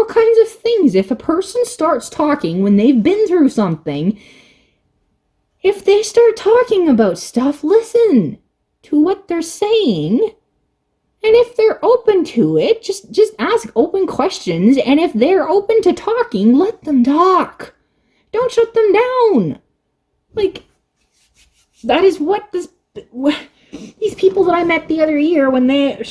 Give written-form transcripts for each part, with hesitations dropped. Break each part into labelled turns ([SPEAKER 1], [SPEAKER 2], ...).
[SPEAKER 1] all kinds of things. If a person starts talking when they've been through something, if they start talking about stuff, listen to what they're saying. And if they're open to it, just ask open questions. And if they're open to talking, let them talk. Don't shut them down. Like, that is what these people that I met the other year when I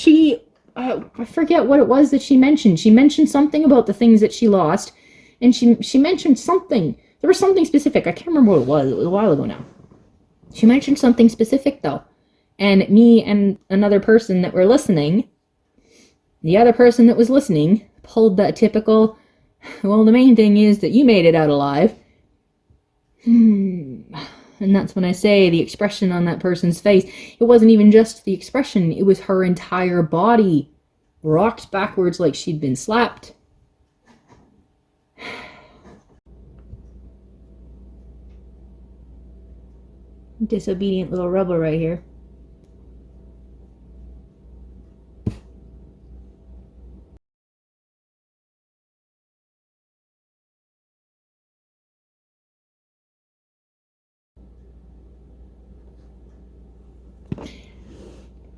[SPEAKER 1] forget what it was that she mentioned. She mentioned something about the things that she lost. And she mentioned something. There was something specific. I can't remember what it was. It was a while ago now. She mentioned something specific, though. And me and another person that were listening, the other person that was listening pulled that typical, well, the main thing is that you made it out alive. And that's when I say the expression on that person's face. It wasn't even just the expression. It was her entire body rocked backwards like she'd been slapped. Disobedient little rebel right here.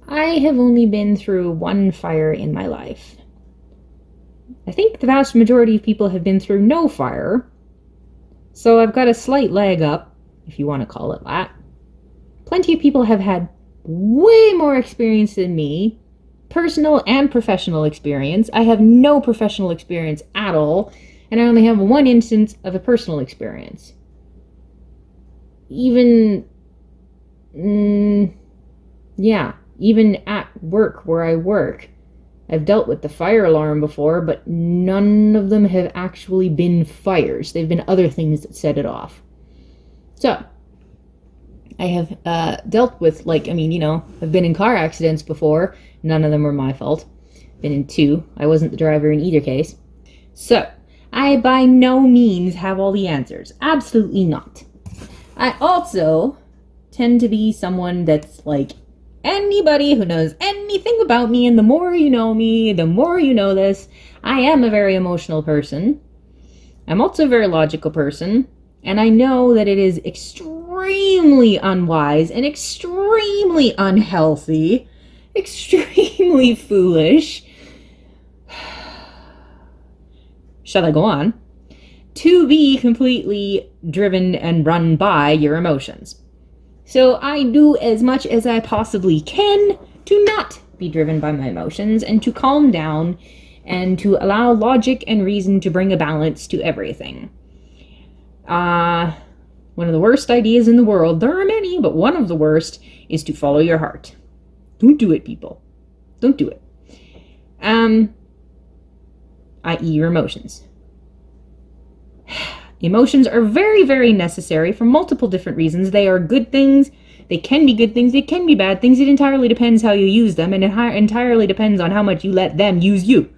[SPEAKER 1] I have only been through one fire in my life. I think the vast majority of people have been through no fire, so I've got a slight leg up, if you want to call it that. Plenty of people have had way more experience than me, personal and professional experience. I have no professional experience at all, and I only have one instance of a personal experience. Even at work where I work, I've dealt with the fire alarm before, but none of them have actually been fires. They've been other things that set it off. So, I have dealt with, I've been in car accidents before. None of them were my fault. Been in 2. I wasn't the driver in either case. So, I by no means have all the answers. Absolutely not. I also tend to be someone that's like, anybody who knows anything about me, and the more you know me, the more you know this, I am a very emotional person. I'm also a very logical person, and I know that it is extremely unwise and extremely unhealthy, extremely foolish. Shall I go on? To be completely driven and run by your emotions. So I do as much as I possibly can to not be driven by my emotions and to calm down and to allow logic and reason to bring a balance to everything. One of the worst ideas in the world, there are many, but one of the worst is to follow your heart. Don't do it, people. Don't do it. I.e. your emotions. Emotions are very, very necessary for multiple different reasons. They are good things. They can be good things. They can be bad things. It entirely depends how you use them, and it entirely depends on how much you let them use you.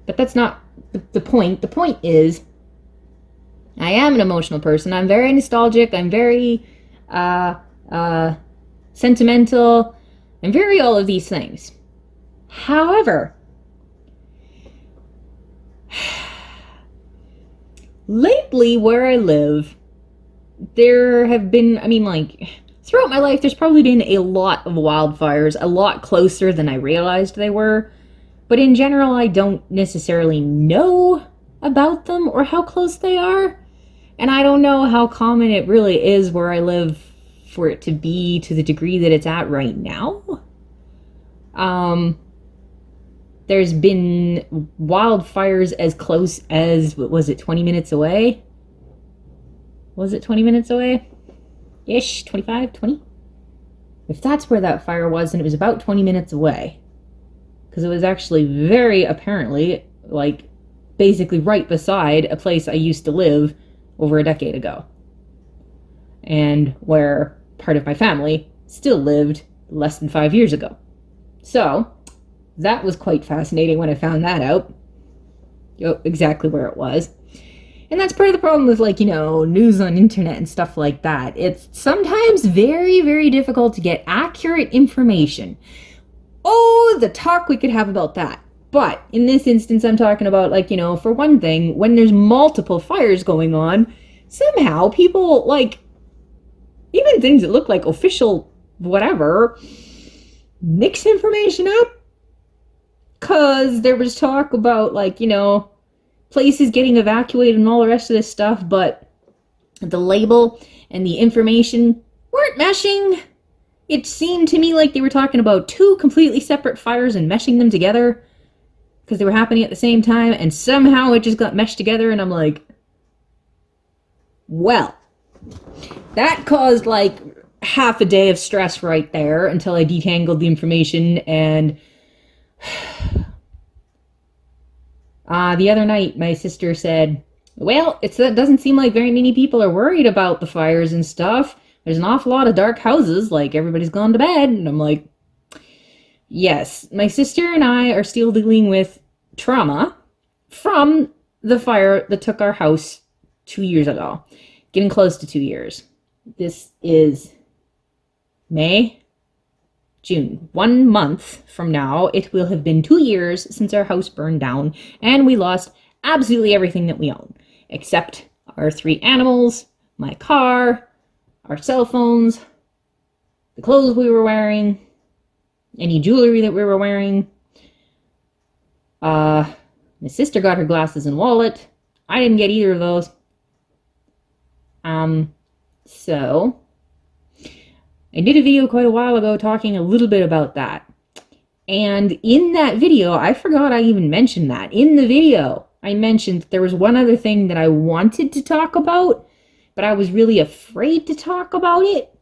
[SPEAKER 1] But that's not the point. The point is, I am an emotional person. I'm very nostalgic. I'm very sentimental. I'm very all of these things. However, lately where I live, there have been, throughout my life, there's probably been a lot of wildfires, a lot closer than I realized they were. But in general, I don't necessarily know about them or how close they are. And I don't know how common it really is where I live for it to be to the degree that it's at right now. There's been wildfires as close as, what was it, 20 minutes away? Was it 20 minutes away? Ish, 25, 20? If that's where that fire was, then it was about 20 minutes away. Because it was actually very apparently, basically right beside a place I used to live over a decade ago. And where part of my family still lived less than 5 years ago. So, that was quite fascinating when I found that out. Exactly where it was. And that's part of the problem with, news on internet and stuff like that. It's sometimes very, very difficult to get accurate information. Oh, the talk we could have about that. But in this instance, I'm talking about, like, for one thing, when there's multiple fires going on, somehow people, like, even things that look like official whatever, mix information up. Because there was talk about, like, places getting evacuated and all the rest of this stuff, but the label and the information weren't meshing. It seemed to me like they were talking about two completely separate fires and meshing them together because they were happening at the same time, and somehow it just got meshed together, and I'm like, well, that caused like half a day of stress right there until I detangled the information. And the other night my sister said, well, it doesn't seem like very many people are worried about the fires and stuff. There's an awful lot of dark houses, like everybody's gone to bed. And I'm like, yes, my sister and I are still dealing with trauma from the fire that took our house 2 years ago. Getting close to 2 years. This is May, June. 1 month from now, it will have been 2 years since our house burned down, and we lost absolutely everything that we own, except our 3 animals, my car, our cell phones, the clothes we were wearing, any jewelry that we were wearing. My sister got her glasses and wallet. I didn't get either of those. So I did a video quite a while ago talking a little bit about that. And in that video, I forgot I even mentioned that. In the video, I mentioned there was one other thing that I wanted to talk about, but I was really afraid to talk about it.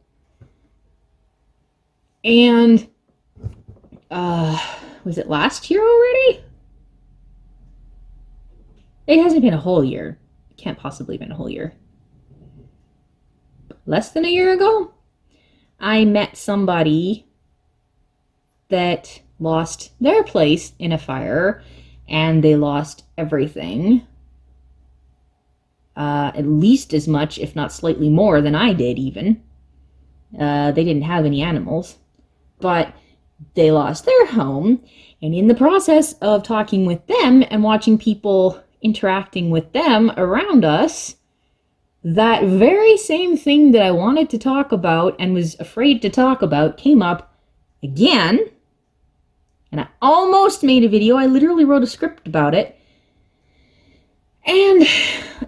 [SPEAKER 1] And, was it last year already? It hasn't been a whole year. It can't possibly have been a whole year. Less than a year ago, I met somebody that lost their place in a fire, and they lost everything. At least as much, if not slightly more than I did even. They didn't have any animals, but they lost their home, and in the process of talking with them and watching people interacting with them around us, that very same thing that I wanted to talk about and was afraid to talk about came up again. And I almost made a video. I literally wrote a script about it. And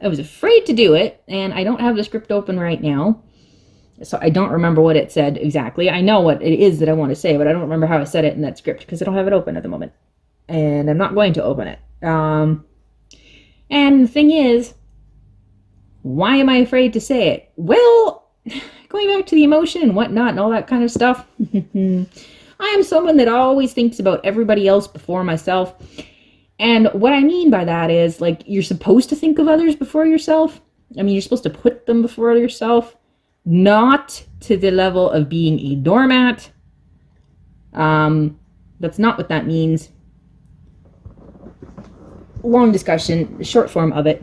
[SPEAKER 1] I was afraid to do it. And I don't have the script open right now, so I don't remember what it said exactly. I know what it is that I want to say, but I don't remember how I said it in that script because I don't have it open at the moment. And I'm not going to open it. And the thing is, why am I afraid to say it? Well, going back to the emotion and whatnot and all that kind of stuff, I am someone that always thinks about everybody else before myself. And what I mean by that is, like, you're supposed to think of others before yourself. I mean, you're supposed to put them before yourself, not to the level of being a doormat. That's not what that means. Long discussion, short form of it.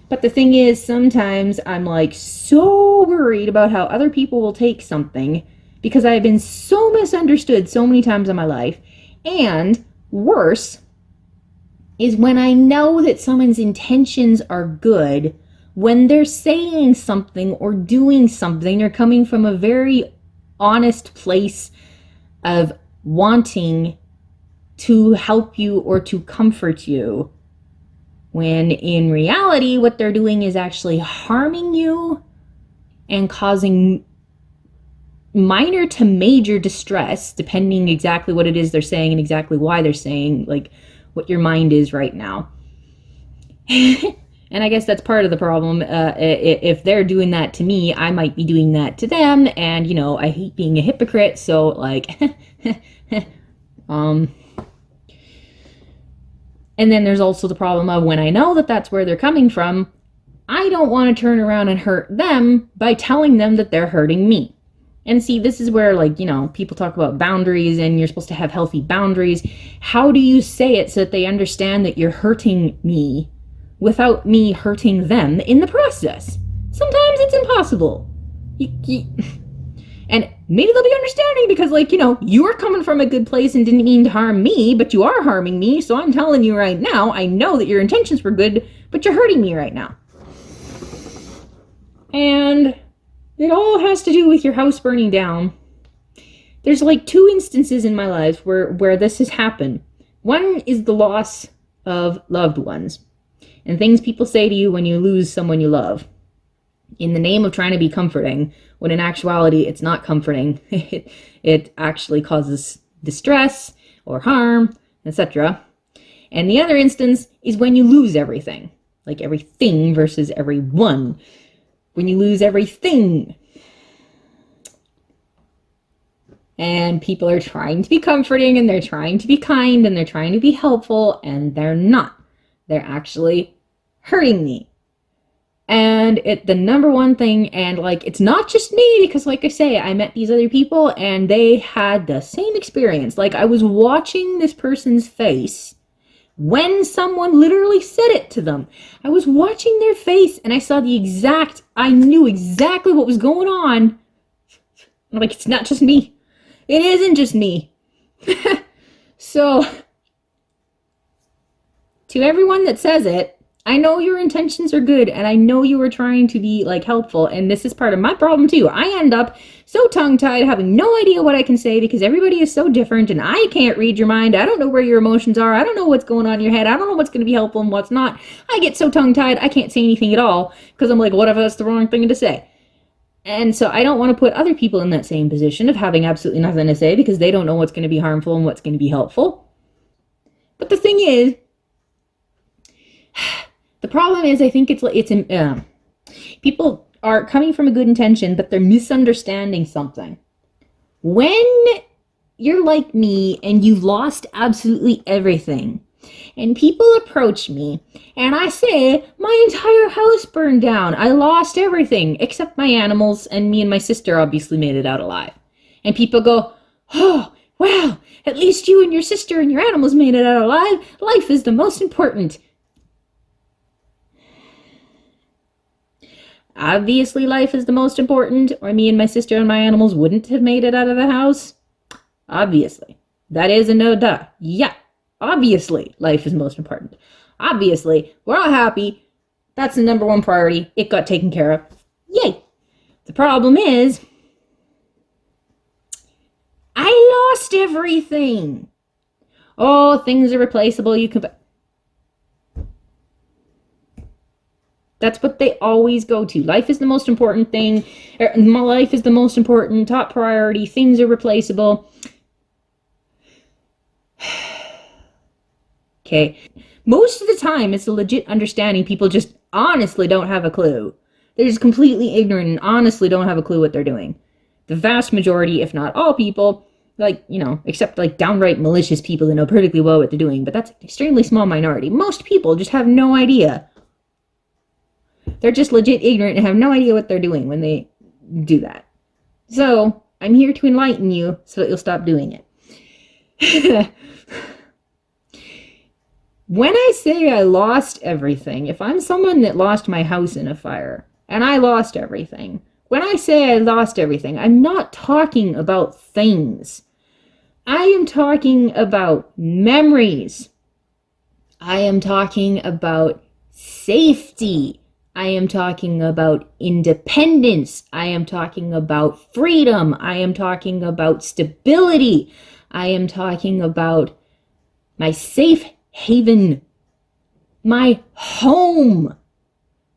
[SPEAKER 1] But the thing is, sometimes I'm like so worried about how other people will take something because I've been so misunderstood so many times in my life. And worse is when I know that someone's intentions are good, when they're saying something or doing something, they're coming from a very honest place of wanting to help you or to comfort you. When in reality, what they're doing is actually harming you and causing minor to major distress, depending exactly what it is they're saying and exactly why they're saying, like, what your mind is right now. And I guess that's part of the problem. If they're doing that to me, I might be doing that to them. And, I hate being a hypocrite. So, like, and then there's also the problem of when I know that that's where they're coming from, I don't want to turn around and hurt them by telling them that they're hurting me. And see, this is where, like, people talk about boundaries and you're supposed to have healthy boundaries. How do you say it so that they understand that you're hurting me without me hurting them in the process? Sometimes it's impossible. And maybe they'll be understanding because, like, you are coming from a good place and didn't mean to harm me, but you are harming me. So I'm telling you right now, I know that your intentions were good, but you're hurting me right now. And it all has to do with your house burning down. There's like 2 instances in my life where this has happened. One is the loss of loved ones and things people say to you when you lose someone you love in the name of trying to be comforting, when in actuality it's not comforting. It actually causes distress or harm, etc. And the other instance is when you lose everything, like everything versus everyone. When you lose everything, and people are trying to be comforting, and they're trying to be kind, and they're trying to be helpful, and they're not. They're actually hurting me. And the number one thing, and like, it's not just me, because like I say, I met these other people, and they had the same experience. Like, I was watching this person's face when someone literally said it to them. I was watching their face, and I knew exactly what was going on. I'm like, it's not just me. It isn't just me. So, to everyone that says it, I know your intentions are good, and I know you were trying to be, like, helpful, and this is part of my problem, too. I end up so tongue-tied, having no idea what I can say, because everybody is so different, and I can't read your mind. I don't know where your emotions are. I don't know what's going on in your head. I don't know what's going to be helpful and what's not. I get so tongue-tied, I can't say anything at all, because I'm like, what if that's the wrong thing to say? And so I don't want to put other people in that same position of having absolutely nothing to say, because they don't know what's going to be harmful and what's going to be helpful. But the thing is, the problem is, I think people are coming from a good intention, but they're misunderstanding something. When you're like me and you've lost absolutely everything, and people approach me and I say, my entire house burned down. I lost everything except my animals, and me and my sister obviously made it out alive. And people go, oh, wow, at least you and your sister and your animals made it out alive. Life is the most important. Obviously, life is the most important, or me and my sister and my animals wouldn't have made it out of the house. Obviously. That is a no duh. Yeah. Obviously, life is most important. Obviously, we're all happy. That's the number one priority. It got taken care of. Yay. The problem is, I lost everything. Oh, things are replaceable. You can... That's what they always go to. Life is the most important thing. My life is the most important, top priority. Things are replaceable. Okay. Most of the time, it's a legit understanding. People just honestly don't have a clue. They're just completely ignorant and honestly don't have a clue what they're doing. The vast majority, if not all people, like, except like downright malicious people that know perfectly well what they're doing, but that's an extremely small minority. Most people just have no idea. They're just legit ignorant and have no idea what they're doing when they do that. So, I'm here to enlighten you so that you'll stop doing it. When I say I lost everything, if I'm someone that lost my house in a fire, and I lost everything, when I say I lost everything, I'm not talking about things. I am talking about memories. I am talking about safety. I am talking about independence. I am talking about freedom. I am talking about stability. I am talking about my safe haven, my home.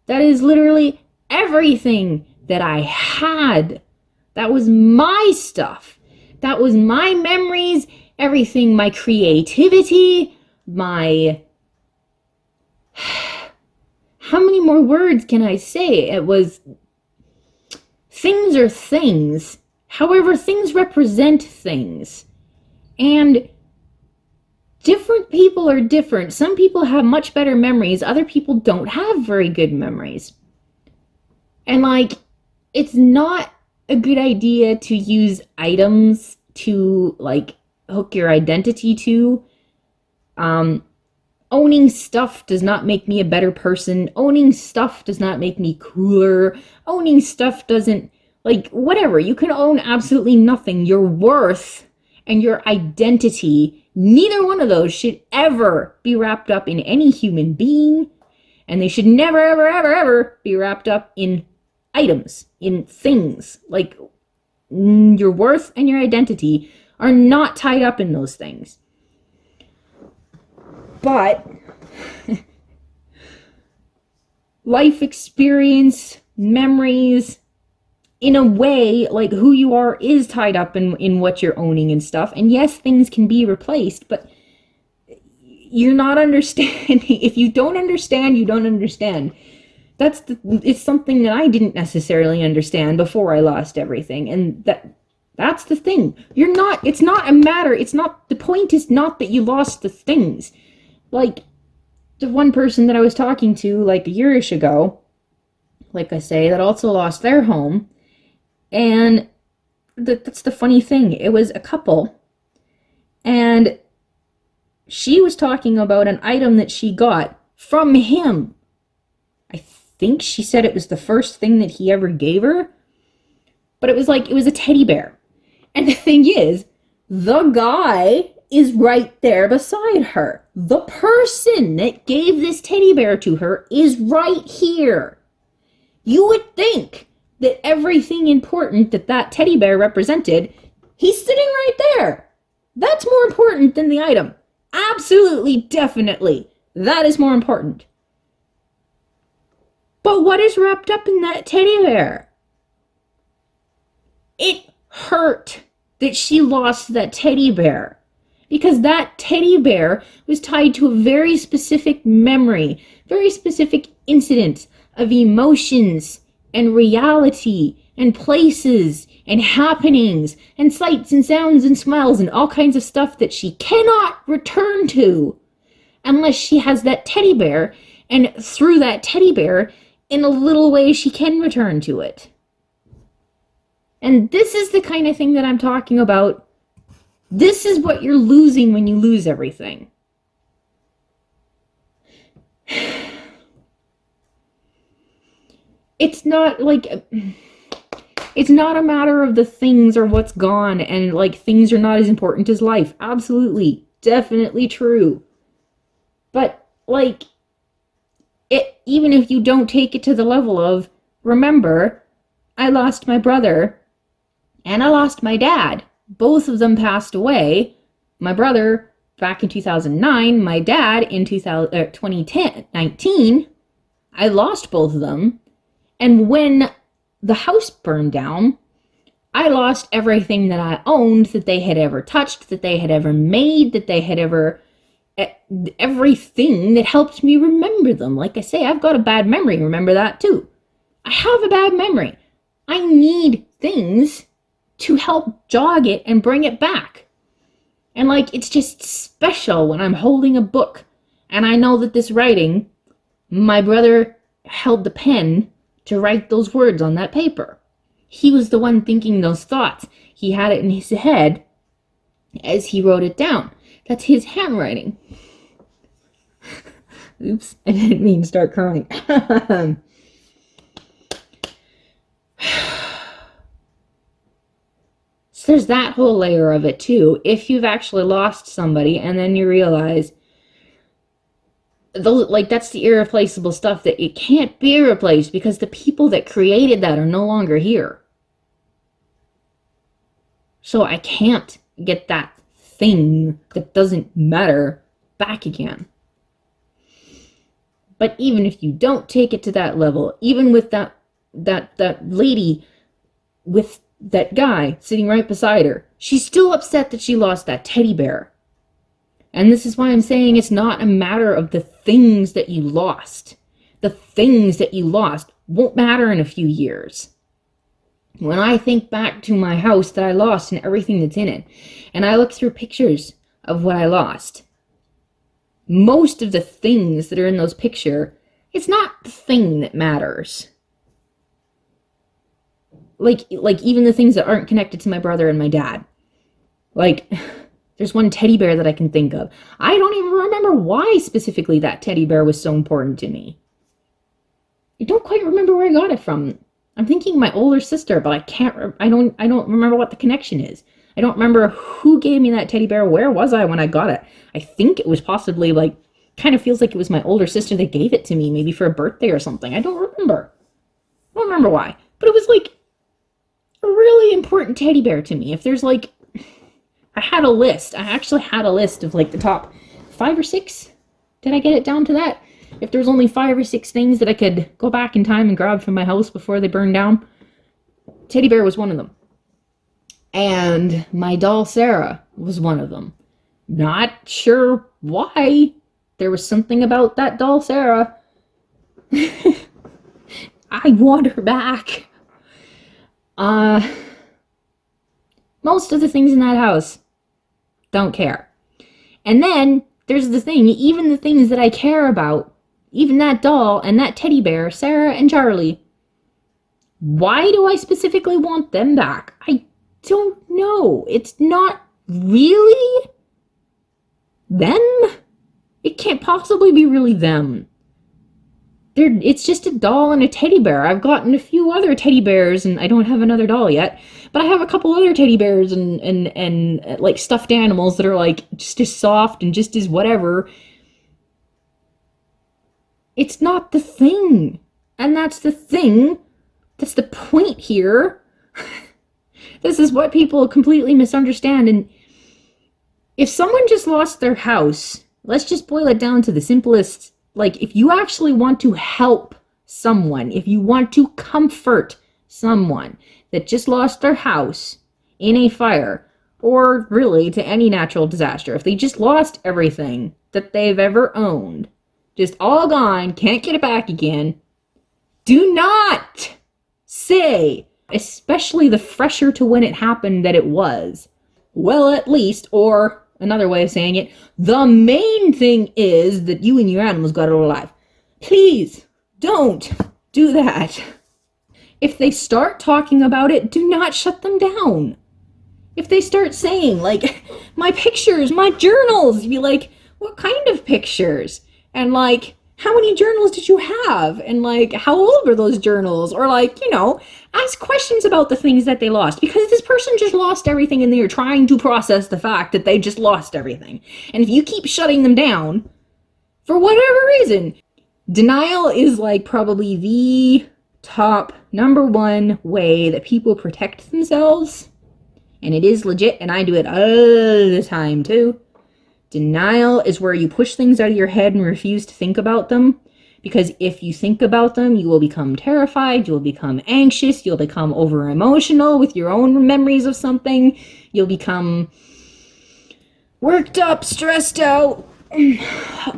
[SPEAKER 1] That is literally everything that I had. That was my stuff. That was my memories, everything, my creativity, my... How many more words can I say? It was... Things are things. However, things represent things. And different people are different. Some people have much better memories. Other people don't have very good memories. And like, it's not a good idea to use items to like hook your identity to. Owning stuff does not make me a better person. Owning stuff does not make me cooler. Owning stuff doesn't Like, whatever. You can own absolutely nothing. Your worth and your identity, neither one of those should ever be wrapped up in any human being. And they should never, ever, ever, ever be wrapped up in items, in things. Like, your worth and your identity are not tied up in those things. But life experience, memories, in a way, like who you are is tied up in what you're owning and stuff. And yes, things can be replaced, but you're not understanding. If you don't understand, you don't understand. It's something that I didn't necessarily understand before I lost everything. And that's the thing. It's not a matter, the point is not that you lost the things. Like, the one person that I was talking to, like, a year-ish ago, like I say, that also lost their home. And that's the funny thing. It was a couple. And she was talking about an item that she got from him. I think she said it was the first thing that he ever gave her. But it was a teddy bear. And the thing is, the guy is right there beside her. The person that gave this teddy bear to her is right here. You would think that everything important that teddy bear represented, he's sitting right there. That's more important than the item. Absolutely, definitely. That is more important. But what is wrapped up in that teddy bear? It hurt that she lost that teddy bear. Because that teddy bear was tied to a very specific memory, very specific incident of emotions and reality and places and happenings and sights and sounds and smells and all kinds of stuff that she cannot return to unless she has that teddy bear, and through that teddy bear, in a little way, she can return to it. And this is the kind of thing that I'm talking about. This is what you're losing when you lose everything. It's not a matter of the things or what's gone, and like things are not as important as life. Absolutely, definitely true. But like, even if you don't take it to the level of, remember, I lost my brother and I lost my dad. Both of them passed away. My brother back in 2009, my dad in 2019. I lost both of them. And when the house burned down, I lost everything that I owned, that they had ever touched, that they had ever made, that they had ever... everything that helped me remember them. Like I say, I've got a bad memory. Remember that too. I have a bad memory. I need things to help jog it and bring it back. And like, it's just special when I'm holding a book and I know that this writing, my brother held the pen to write those words on that paper. He was the one thinking those thoughts. He had it in his head as he wrote it down. That's his handwriting. Oops, I didn't mean to start crying. So there's that whole layer of it too. If you've actually lost somebody and then you realize, that's the irreplaceable stuff, that it can't be replaced because the people that created that are no longer here. So I can't get that thing that doesn't matter back again. But even if you don't take it to that level, even with that lady with that guy sitting right beside her, she's still upset that she lost that teddy bear. And this is why I'm saying it's not a matter of the things that you lost. The things that you lost won't matter in a few years. When I think back to my house that I lost and everything that's in it, and I look through pictures of what I lost, most of the things that are in those pictures, it's not the thing that matters. Like even the things that aren't connected to my brother and my dad. Like, there's one teddy bear that I can think of. I don't even remember why specifically that teddy bear was so important to me. I don't quite remember where I got it from. I'm thinking my older sister, but I don't remember what the connection is. I don't remember who gave me that teddy bear. Where was I when I got it? I think it was possibly like, kind of feels like it was my older sister that gave it to me, maybe for a birthday or something. I don't remember. I don't remember why. But it was like a really important teddy bear to me. If there's like, I had a list. I actually had a list of like the top 5 or 6. Did I get it down to that? If there's only 5 or 6 things that I could go back in time and grab from my house before they burned down, teddy bear was one of them. And my doll Sarah was one of them. Not sure why. There was something about that doll Sarah. I want her back. Most of the things in that house, don't care. And then there's the thing, even the things that I care about, even that doll and that teddy bear, Sarah and Charlie, why do I specifically want them back? I don't know. It's not really them. It can't possibly be really them. It's just a doll and a teddy bear. I've gotten a few other teddy bears, and I don't have another doll yet, but I have a couple other teddy bears and like stuffed animals that are like just as soft and just as whatever. It's not the thing. And that's the thing. That's the point here. This is what people completely misunderstand. And if someone just lost their house, let's just boil it down to the simplest. Like, if you actually want to help someone, if you want to comfort someone that just lost their house in a fire, or really to any natural disaster, if they just lost everything that they've ever owned, just all gone, can't get it back again, do not say, especially the fresher to when it happened that it was, well, at least, or another way of saying it, the main thing is that you and your animals got it alive. Please don't do that. If they start talking about it, do not shut them down. If they start saying, like, my pictures, my journals, be like, what kind of pictures? And like, how many journals did you have? And like, how old were those journals? Or like, ask questions about the things that they lost, because this person just lost everything and they are trying to process the fact that they just lost everything. And if you keep shutting them down, for whatever reason, denial is like probably the top number 1 way that people protect themselves. And it is legit, and I do it all the time too. Denial is where you push things out of your head and refuse to think about them. Because if you think about them, you will become terrified, you will become anxious, you'll become over-emotional with your own memories of something, you'll become worked up, stressed out,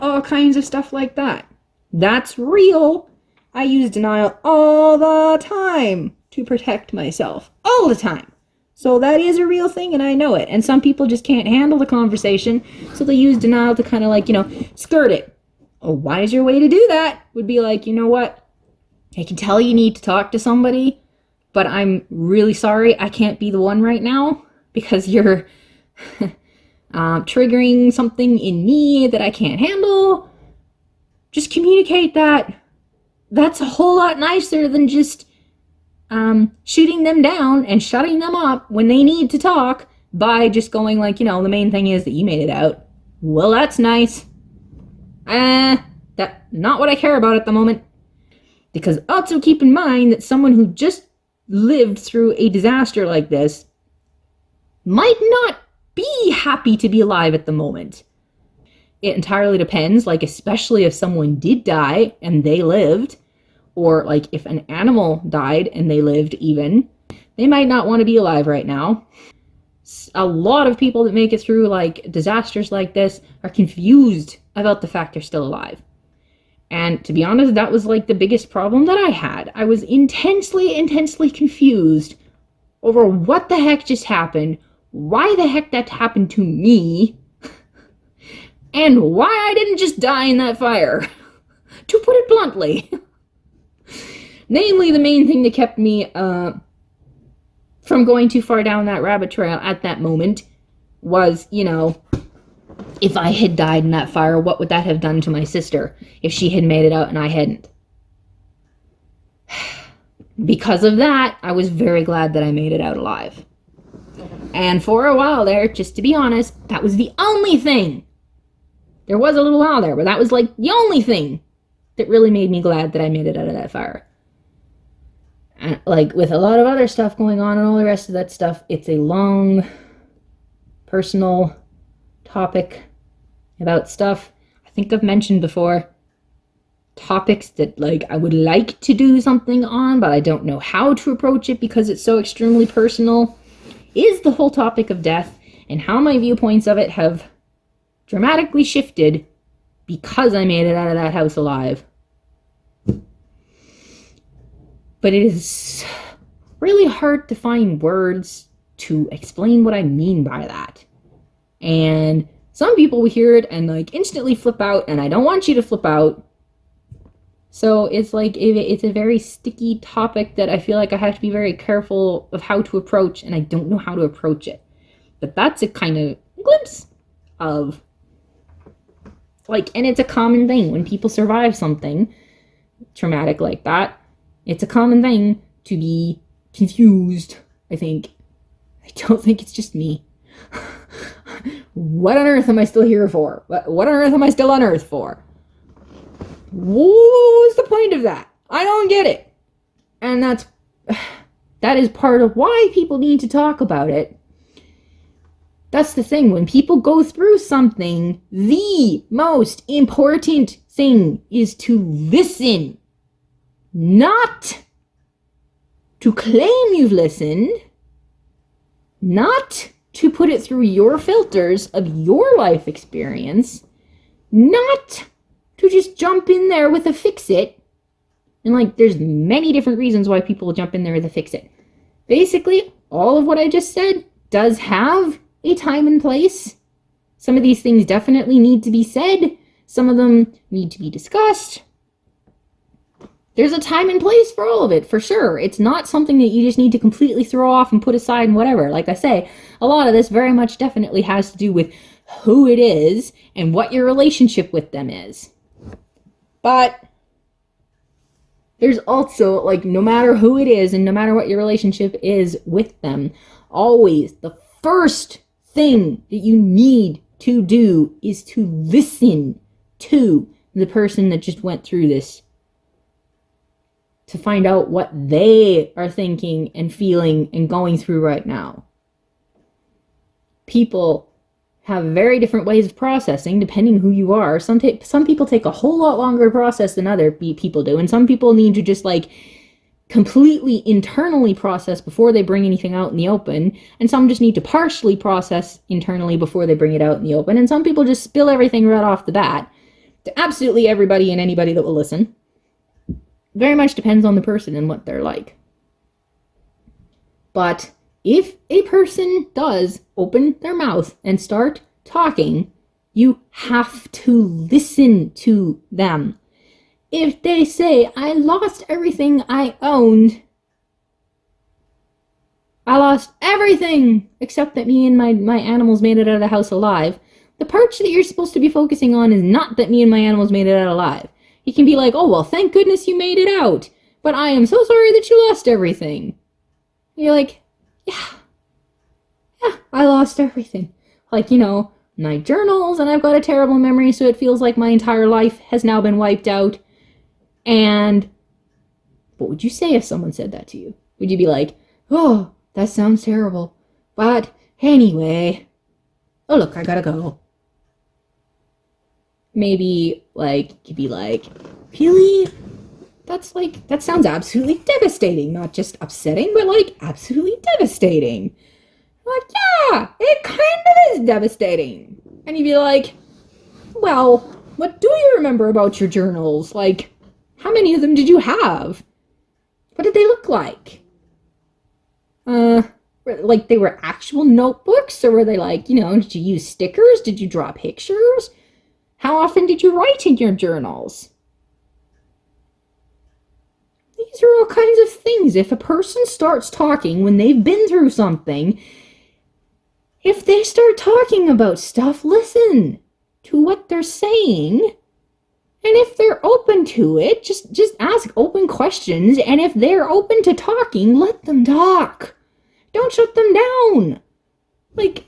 [SPEAKER 1] all kinds of stuff like that. That's real. I use denial all the time to protect myself. All the time. So that is a real thing, and I know it. And some people just can't handle the conversation, so they use denial to kind of like, skirt it. A wiser way to do that would be like, you know what? I can tell you need to talk to somebody, but I'm really sorry I can't be the one right now because you're triggering something in me that I can't handle. Just communicate that. That's a whole lot nicer than just shooting them down and shutting them up when they need to talk by just going like, the main thing is that you made it out. Well, that's nice. That's not what I care about at the moment. Because also keep in mind that someone who just lived through a disaster like this might not be happy to be alive at the moment. It entirely depends, like especially if someone did die and they lived, or like if an animal died and they lived even, they might not want to be alive right now. A lot of people that make it through like disasters like this are confused about the fact they're still alive. And to be honest, that was like the biggest problem that I had. I was intensely confused over what the heck just happened, why the heck that happened to me, and why I didn't just die in that fire, to put it bluntly. Namely, the main thing that kept me from going too far down that rabbit trail at that moment was, if I had died in that fire, what would that have done to my sister if she had made it out and I hadn't? Because of that, I was very glad that I made it out alive. And for a while there, just to be honest, that was the only thing. There was a little while there, but that was like the only thing that really made me glad that I made it out of that fire. And like with a lot of other stuff going on and all the rest of that stuff, it's a long, personal topic about stuff I think I've mentioned before. Topics that like I would like to do something on, but I don't know how to approach it because it's so extremely personal, is the whole topic of death and how my viewpoints of it have dramatically shifted because I made it out of that house alive. But it is really hard to find words to explain what I mean by that. And some people will hear it and like instantly flip out, and I don't want you to flip out. So it's like, it's a very sticky topic that I feel like I have to be very careful of how to approach, and I don't know how to approach it. But that's a kind of glimpse of, like, and it's a common thing when people survive something traumatic like that. It's a common thing to be confused, I think. I don't think it's just me. What on earth am I still here for? What on earth am I still on Earth for? What's the point of that? I don't get it. And that is part of why people need to talk about it. That's the thing. When people go through something, the most important thing is to listen. Not to claim you've listened. Not to put it through your filters of your life experience. Not to just jump in there with a fix-it. And like, there's many different reasons why people jump in there with a fix-it. Basically, all of what I just said does have a time and place. Some of these things definitely need to be said. Some of them need to be discussed. There's a time and place for all of it, for sure. It's not something that you just need to completely throw off and put aside and whatever. Like I say, a lot of this very much definitely has to do with who it is and what your relationship with them is. But there's also, like, no matter who it is and no matter what your relationship is with them, always the first thing that you need to do is to listen to the person that just went through this, to find out what they are thinking and feeling and going through right now. People have very different ways of processing depending who you are. Some people take a whole lot longer to process than other people do, and some people need to just like completely internally process before they bring anything out in the open, and some just need to partially process internally before they bring it out in the open, and some people just spill everything right off the bat to absolutely everybody and anybody that will listen. Very much depends on the person and what they're like. But if a person does open their mouth and start talking, you have to listen to them. If they say, I lost everything I owned, I lost everything except that me and my animals made it out of the house alive, the parts that you're supposed to be focusing on is not that me and my animals made it out alive. You can be like, oh, well, thank goodness you made it out, but I am so sorry that you lost everything. And you're like, yeah, I lost everything. Like, you know, my journals, and I've got a terrible memory, so it feels like my entire life has now been wiped out. And what would you say if someone said that to you? Would you be like, oh, that sounds terrible, but anyway, oh, look, I gotta go. Maybe, like, you'd be like, really? That sounds absolutely devastating. Not just upsetting, but, like, absolutely devastating. Like, yeah, it kind of is devastating. And you'd be like, well, what do you remember about your journals? Like, how many of them did you have? What did they look like? Like, they were actual notebooks? Or were they like, you know, did you use stickers? Did you draw pictures? How often did you write in your journals? These are all kinds of things. If a person starts talking when they've been through something, if they start talking about stuff, listen to what they're saying And if they're open to it, just ask open questions. And if they're open to talking, let them talk. Don't shut them down. Like,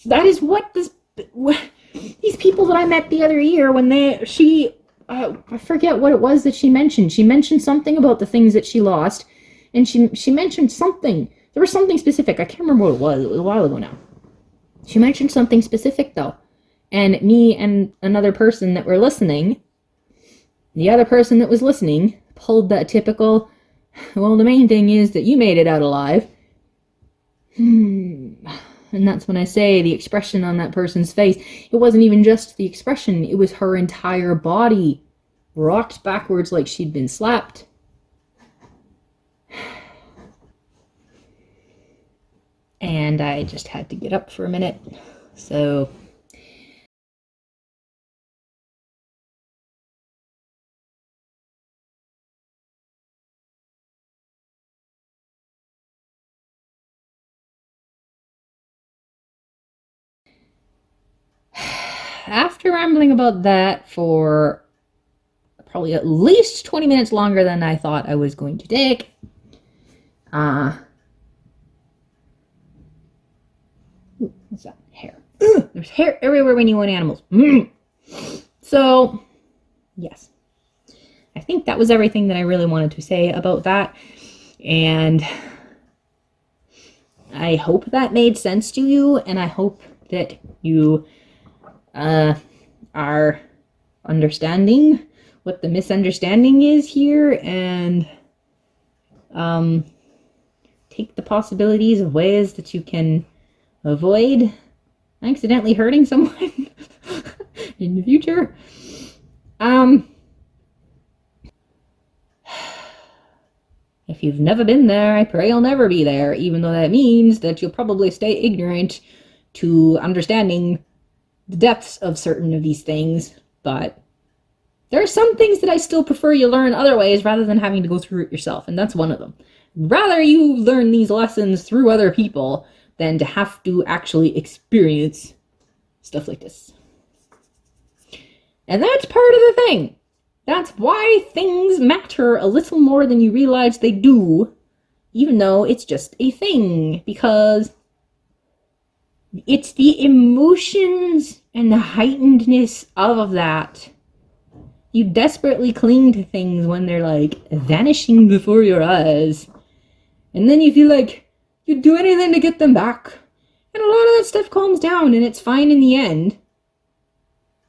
[SPEAKER 1] that is what these people that I met the other year when I forget what it was that she mentioned. She mentioned something about the things that she lost. And she mentioned something. There was something specific. I can't remember what it was. It was a while ago now. She mentioned something specific, though. And me and another person that were listening, the other person that was listening pulled that typical, well, the main thing is that you made it out alive. And that's when I say the expression on that person's face. It wasn't even just the expression. It was her entire body rocked backwards like she'd been slapped. And I just had to get up for a minute. So after rambling about that for probably at least 20 minutes longer than I thought I was going to take, what's that? Hair. There's hair everywhere when you own animals. So, yes. I think that was everything that I really wanted to say about that. And I hope that made sense to you, and I hope that you are understanding what the misunderstanding is here, and take the possibilities of ways that you can avoid accidentally hurting someone in the future. If you've never been there, I pray you'll never be there, even though that means that you'll probably stay ignorant to understanding the depths of certain of these things. But there are some things that I still prefer you learn other ways rather than having to go through it yourself, and that's one of them. Rather you learn these lessons through other people than to have to actually experience stuff like this. And that's part of the thing. That's why things matter a little more than you realize they do, even though it's just a thing, because it's the emotions and the heightenedness of that. You desperately cling to things when they're like vanishing before your eyes, and then you feel like you'd do anything to get them back. And a lot of that stuff calms down and it's fine in the end.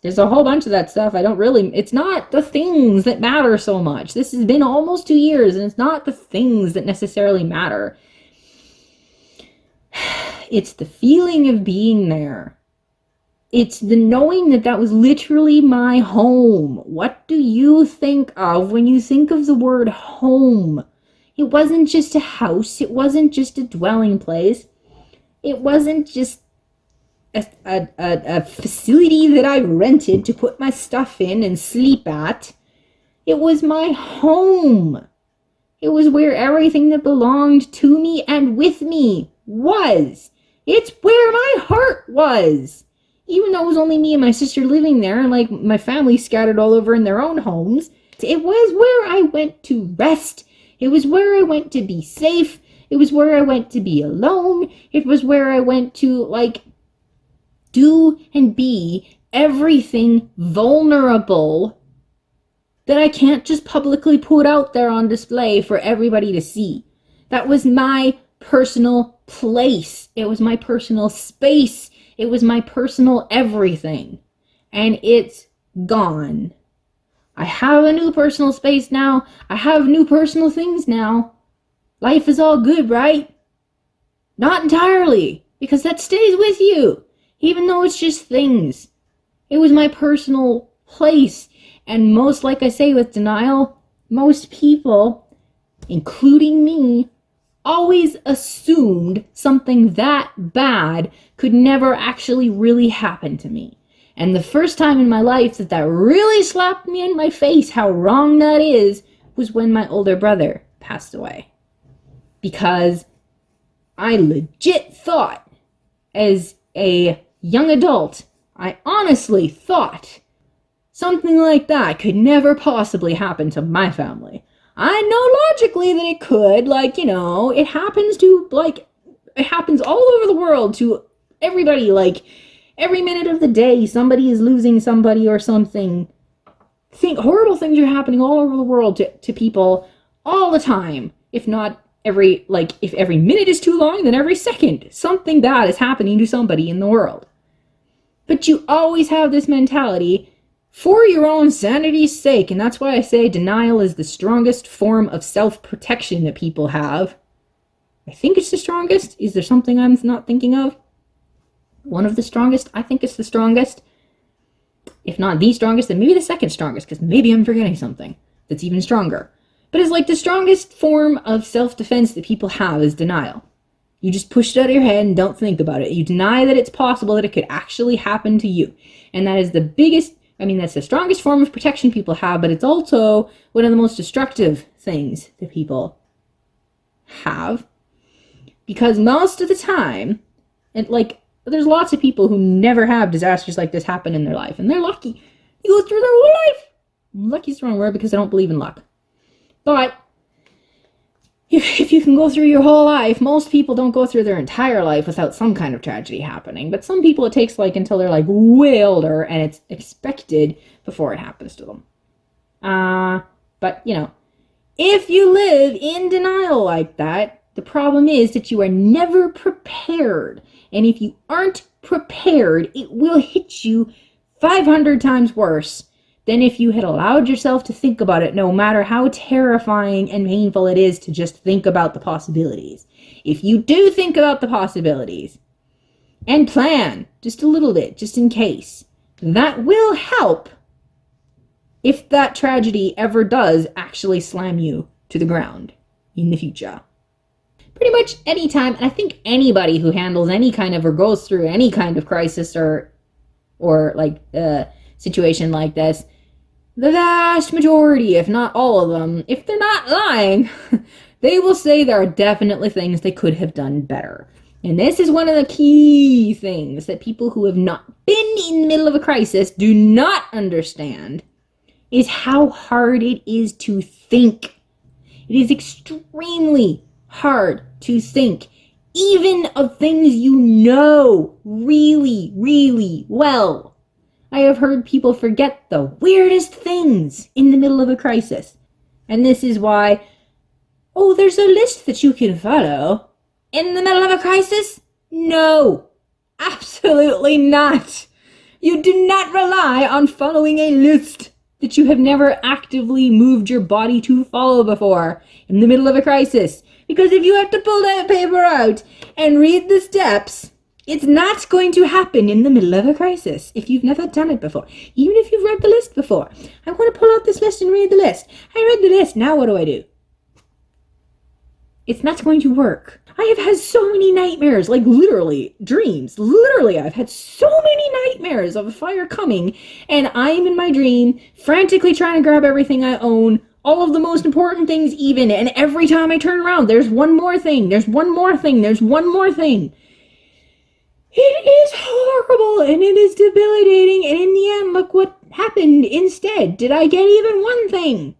[SPEAKER 1] There's a whole bunch of that stuff it's not the things that matter so much. This has been almost 2 years, and it's not the things that necessarily matter. It's the feeling of being there. It's the knowing that that was literally my home. What do you think of when you think of the word home? It wasn't just a house. It wasn't just a dwelling place. It wasn't just a facility that I rented to put my stuff in and sleep at. It was my home. It was where everything that belonged to me and with me was. It's where my heart was. Even though it was only me and my sister living there, and like my family scattered all over in their own homes, it was where I went to rest. It was where I went to be safe. It was where I went to be alone. It was where I went to, do and be everything vulnerable that I can't just publicly put out there on display for everybody to see. That was my personal place. It was my personal space. It was my personal everything. And it's gone. I have a new personal space now. I have new personal things now. Life is all good, right? Not entirely, because that stays with you. Even though it's just things. It was my personal place. And like I say with denial, most people, including me, always assumed something that bad could never actually really happen to me. And the first time in my life that really slapped me in my face how wrong that is was when my older brother passed away. Because I legit thought, as a young adult, I honestly thought Something like that could never possibly happen to my family. I know logically that it could, like, it happens to, like, it happens all over the world to everybody, like, every minute of the day, somebody is losing somebody or something. Horrible things are happening all over the world to people all the time. If not if every minute is too long, then every second, something bad is happening to somebody in the world. But you always have this mentality for your own sanity's sake, and that's why I say denial is the strongest form of self-protection that people have. I think it's the strongest. Is there something I'm not thinking of? One of the strongest? I think it's the strongest. If not the strongest, then maybe the second strongest, because maybe I'm forgetting something that's even stronger. But it's like the strongest form of self-defense that people have is denial. You just push it out of your head and don't think about it. You deny that it's possible that it could actually happen to you. And that is that's the strongest form of protection people have, but it's also one of the most destructive things that people have. Because most of the time, there's lots of people who never have disasters like this happen in their life, and they're lucky. They go through their whole life. Lucky is the wrong word because I don't believe in luck. But if you can go through your whole life, most people don't go through their entire life without some kind of tragedy happening. But some people it takes until they're way older and it's expected before it happens to them. But if you live in denial like that, the problem is that you are never prepared. And if you aren't prepared, it will hit you 500 times worse than if you had allowed yourself to think about it, no matter how terrifying and painful it is to just think about the possibilities. If you do think about the possibilities and plan just a little bit, just in case, that will help if that tragedy ever does actually slam you to the ground in the future. Pretty much any time, and I think anybody who handles any kind of or goes through any kind of crisis or situation like this, the vast majority, if not all of them, if they're not lying, they will say there are definitely things they could have done better. And this is one of the key things that people who have not been in the middle of a crisis do not understand, is how hard it is to think. It is extremely hard to think, even of things you know really, really well. I have heard people forget the weirdest things in the middle of a crisis. And this is why, there's a list that you can follow. In the middle of a crisis? No, absolutely not. You do not rely on following a list that you have never actively moved your body to follow before in the middle of a crisis. Because if you have to pull that paper out and read the steps, it's not going to happen in the middle of a crisis if you've never done it before. Even if you've read the list before. I want to pull out this list and read the list. I read the list, now what do I do? It's not going to work. I have had so many nightmares, literally, dreams. Literally, I've had so many nightmares of a fire coming, and I'm in my dream, frantically trying to grab everything I own, all of the most important things even, and every time I turn around, there's one more thing, there's one more thing, there's one more thing. It is horrible, and it is debilitating, and in the end, look what happened instead. Did I get even one thing?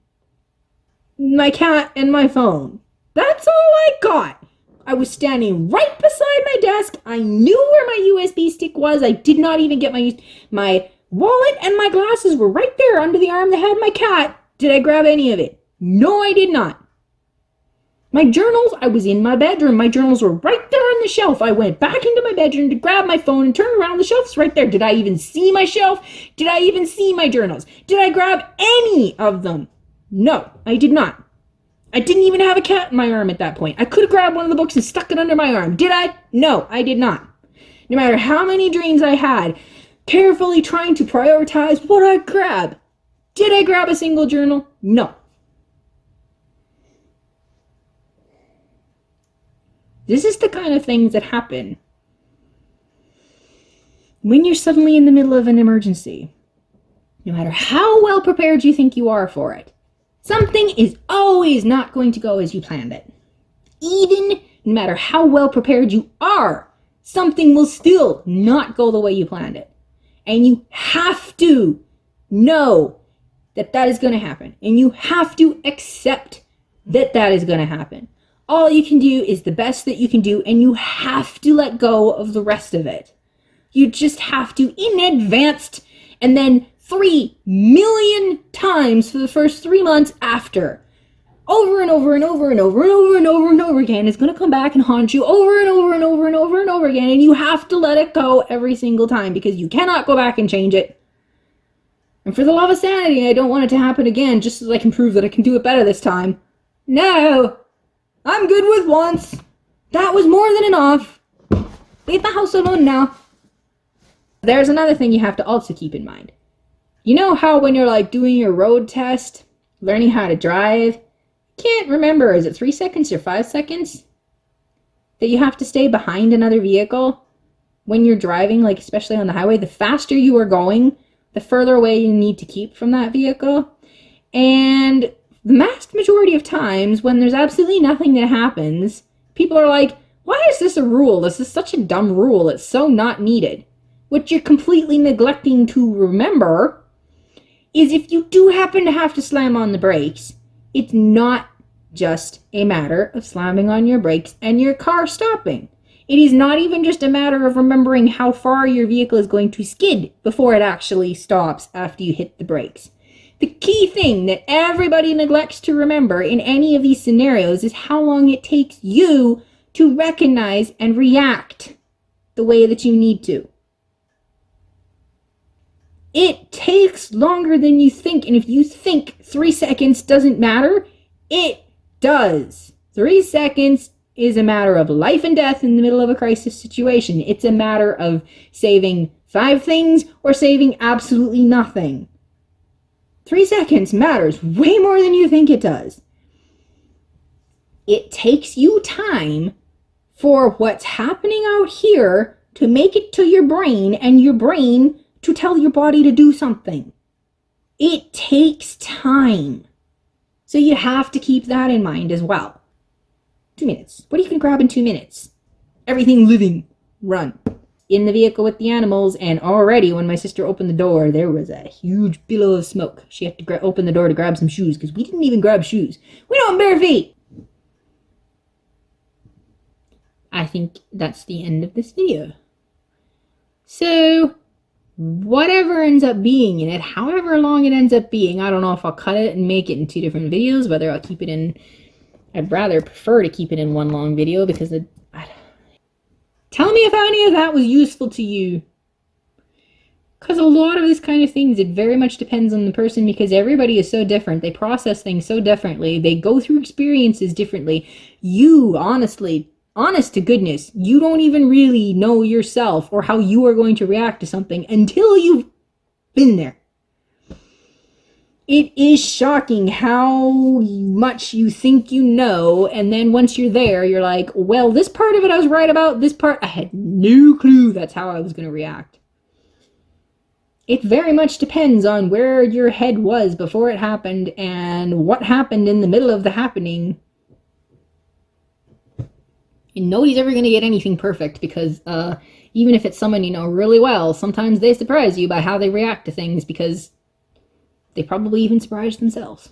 [SPEAKER 1] My cat and my phone. That's all I got. I was standing right beside my desk. I knew where my USB stick was. I did not even get my wallet, and my glasses were right there under the arm that had my cat. Did I grab any of it? No, I did not. My journals, I was in my bedroom. My journals were right there on the shelf. I went back into my bedroom to grab my phone and turn around. The shelf's right there. Did I even see my shelf? Did I even see my journals? Did I grab any of them? No, I did not. I didn't even have a cat in my arm at that point. I could have grabbed one of the books and stuck it under my arm. Did I? No, I did not. No matter how many dreams I had, carefully trying to prioritize what I'd grab. Did I grab a single journal? No. This is the kind of things that happen when you're suddenly in the middle of an emergency. No matter how well prepared you think you are for it, something is always not going to go as you planned it. Even no matter how well prepared you are, something will still not go the way you planned it. And you have to know that that is going to happen. And you have to accept that that is going to happen. All you can do is the best that you can do, and you have to let go of the rest of it. You just have to in advance, and then 3 million times for the first 3 months after. Over and over and over and over and over and over and over again. It's going to come back and haunt you over and over and over and over and over again. And you have to let it go every single time because you cannot go back and change it. And for the love of sanity, I don't want it to happen again just so that I can prove that I can do it better this time. No! I'm good with once. That was more than enough. Leave the house alone now. There's another thing you have to also keep in mind. You know how when you're like doing your road test, learning how to drive, can't remember, is it 3 seconds or 5 seconds that you have to stay behind another vehicle when you're driving, like especially on the highway? The faster you are going, the further away you need to keep from that vehicle. And the vast majority of times when there's absolutely nothing that happens, people are like, why is this a rule? This is such a dumb rule. It's so not needed. What you're completely neglecting to remember is if you do happen to have to slam on the brakes, it's not just a matter of slamming on your brakes and your car stopping. It is not even just a matter of remembering how far your vehicle is going to skid before it actually stops after you hit the brakes. The key thing that everybody neglects to remember in any of these scenarios is how long it takes you to recognize and react the way that you need to. It takes longer than you think, and if you think 3 seconds doesn't matter, it does. 3 seconds is a matter of life and death in the middle of a crisis situation. It's a matter of saving 5 things or saving absolutely nothing. 3 seconds matters way more than you think it does. It takes you time for what's happening out here to make it to your brain, and your brain to tell your body to do something. It takes time. So you have to keep that in mind as well. 2 minutes. What are you going to grab in 2 minutes? Everything living. Run. In the vehicle with the animals, and already when my sister opened the door, there was a huge billow of smoke. She had to open the door to grab some shoes, because we didn't even grab shoes. We don't have bare feet! I think that's the end of this video. So, whatever ends up being in it, however long it ends up being, I don't know if I'll cut it and make it in 2 different videos, whether I'll keep it in, I'd rather prefer to keep it in one long video because tell me if any of that was useful to you. Because a lot of this kind of things, it very much depends on the person because everybody is so different. They process things so differently. They go through experiences differently. You, honestly, honest to goodness, you don't even really know yourself or how you are going to react to something until you've been there. It is shocking how much you think you know, and then once you're there, you're like, well, this part of it I was right about, this part I had no clue that's how I was going to react. It very much depends on where your head was before it happened and what happened in the middle of the happening. And nobody's ever going to get anything perfect because even if it's someone you know really well, sometimes they surprise you by how they react to things because they probably even surprise themselves.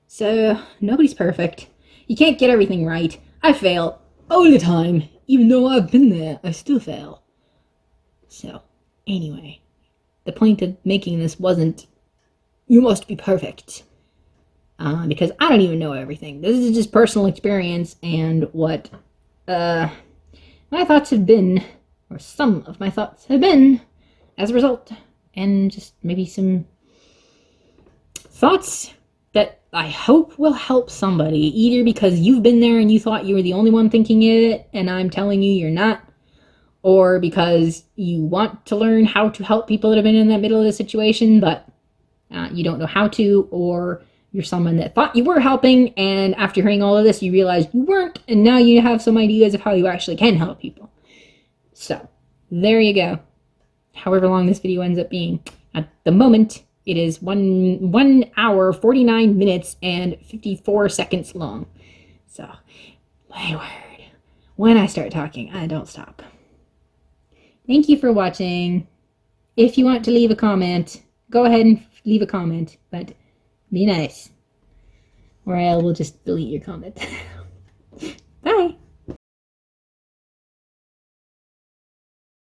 [SPEAKER 1] So, nobody's perfect. You can't get everything right. I fail all the time. Even though I've been there, I still fail. So, anyway, the point of making this wasn't, you must be perfect. Because I don't even know everything. This is just personal experience and what my thoughts have been, or some of my thoughts have been, as a result. And just maybe some thoughts that I hope will help somebody, either because you've been there and you thought you were the only one thinking it, and I'm telling you you're not, or because you want to learn how to help people that have been in that middle of the situation, but you don't know how to, or you're someone that thought you were helping, and after hearing all of this, you realized you weren't, and now you have some ideas of how you actually can help people. So, there you go. However long this video ends up being. At the moment, it is 1 hour, 49 minutes, and 54 seconds long. So, my word. When I start talking, I don't stop. Thank you for watching. If you want to leave a comment, go ahead and leave a comment, but be nice. Or I will just delete your comment.